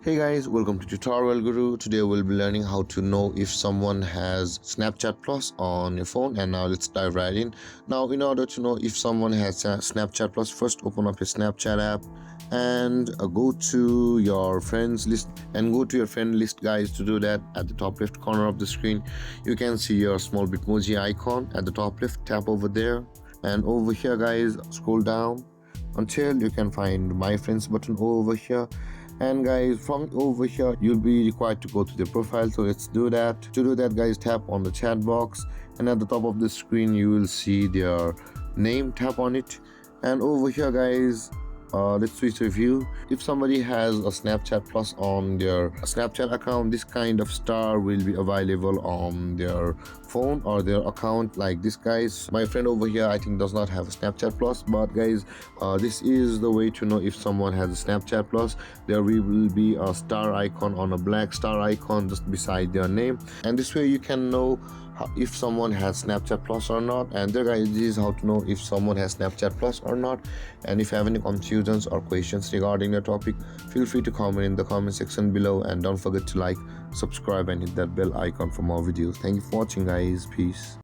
Hey guys, welcome to Tutorial Guru. Today we'll be learning how to know if someone has Snapchat Plus on your phone, and now let's dive right in. Now, in order to know if someone has Snapchat Plus, first open up your Snapchat app and go to your friends list and go to your friend list, guys. To do that, at the top left corner of the screen you can see your small Bitmoji icon at the top left. Tap over there, and over here, guys, scroll down until you can find my friends button over here. And guys, from over here you'll be required to go to their profile, so let's do that. To do that, guys, tap on the chat box, and at the top of the screen you will see their name. Tap on it, and over here, guys, let's switch to view. If somebody has a Snapchat Plus on their Snapchat account, this kind of star will be available on their phone or their account. Like this, guys, my friend over here I think does not have a Snapchat Plus, but guys, this is the way to know if someone has a Snapchat Plus. There will be a star icon, on a black star icon just beside their name, and this way you can know if someone has Snapchat Plus or not. And there, guys, this is how to know if someone has Snapchat Plus or not. And if you have any confusions or questions regarding the topic, feel free to comment in the comment section below, and don't forget to like, subscribe, and hit that bell icon for more videos. Thank you for watching, guys. Peace.